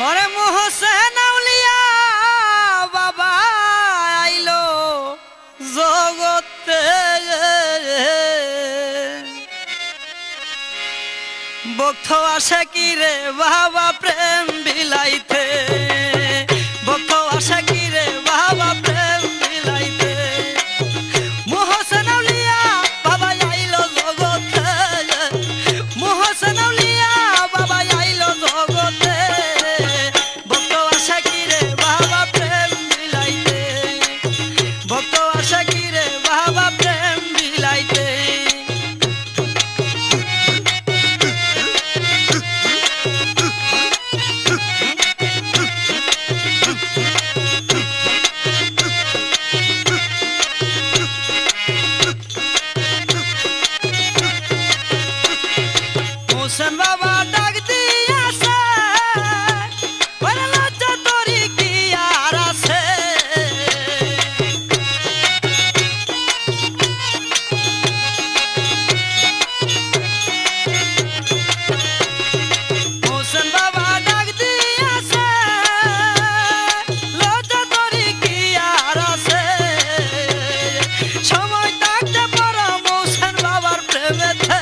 ওরে মোহসেন আউলিয়া বাবা আইলো জগতে, ভক্ত আসে কি রে বাবা প্রেম বিলাইতে, ভক্ত আসে কি রে বাবা প্রেম বিলাইতে। মোহসেন আউলিয়া বাবা আইলো জগতে, মোহসেন আউলিয়া বাবা আইলো জগতে, ভক্ত আসে কি রে বাবা প্রেম বিলাইতে, ভক্ত আসে কি রে বাবা প্রেম বিলাইতে। হোসেন বাবা ডাক দিয়াছে, ওরে লজ্জা তোরি কি আর আছে। হোসেন বাবা ডাক দিয়াছে, লজ্জা তোরি কি আর আছে। সময় থাকতে পরম হোসেন বাবার প্রেমেতে,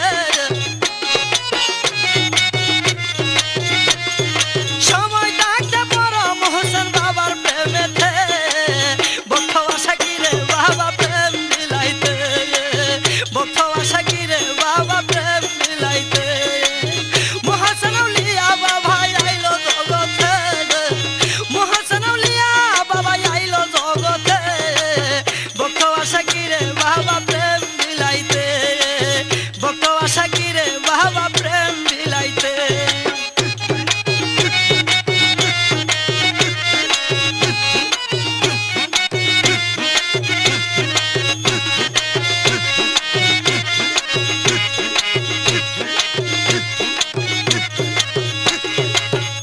সময় থাকতে পরম হোসেন বাবার প্রেমেতে, ভক্ত আসে কি রে বাবা প্রেম বিলাইতে, ভক্ত আসে কি রে বাবা প্রেম বিলাইতে। মোহসেন আউলিয়া বাবা আইলো জগতে, মোহসেন আউলিয়া বাবা আইলো জগতে, ভক্ত আসে কি রে বাবা প্রেম বিলাইতে, ভক্ত আসে কি রে বাবা প্রেম বিলাইতে।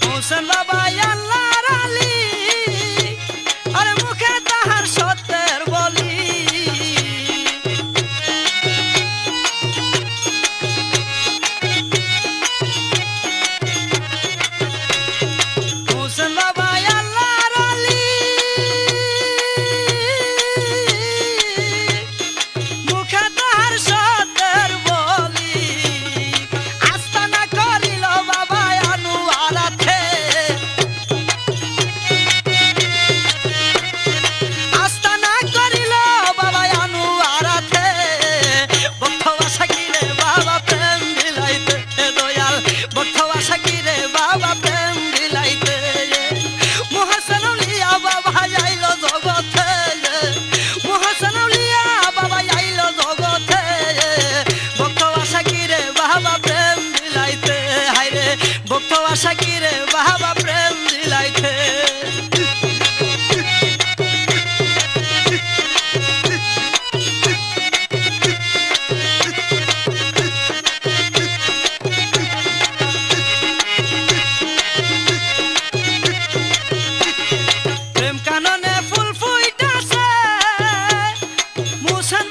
হোসেন বাবা আল্লাহর আলী, আর মুখে তাহার সত্যের বলি। হোসেন বাবা আল্লাহর আলী, মুখে তাহার সত্যের বলি। আস্তানা করিল বাবা আনুয়ারাতে, আস্তানা করিল বাবা আনুয়ারাতে, ভক্ত আসে কি রে বাবা প্রেম বিলাইতে দয়াল, ভক্ত আসে কি রে বাবা প্রেম বিলাইতে। মোহসেন আউলিয়া বাবা আইলো জগতে, মোহসেন আউলিয়া বাবা আইলো জগতে, ভক্ত আসে কি রে বাবা প্রেম বিলাইতে। হায়রে ভক্ত আসে কি রে বাবা প্রেম বিলাইতে। প্রেম কাননে ফুল ফুইতাছে, মোহসেন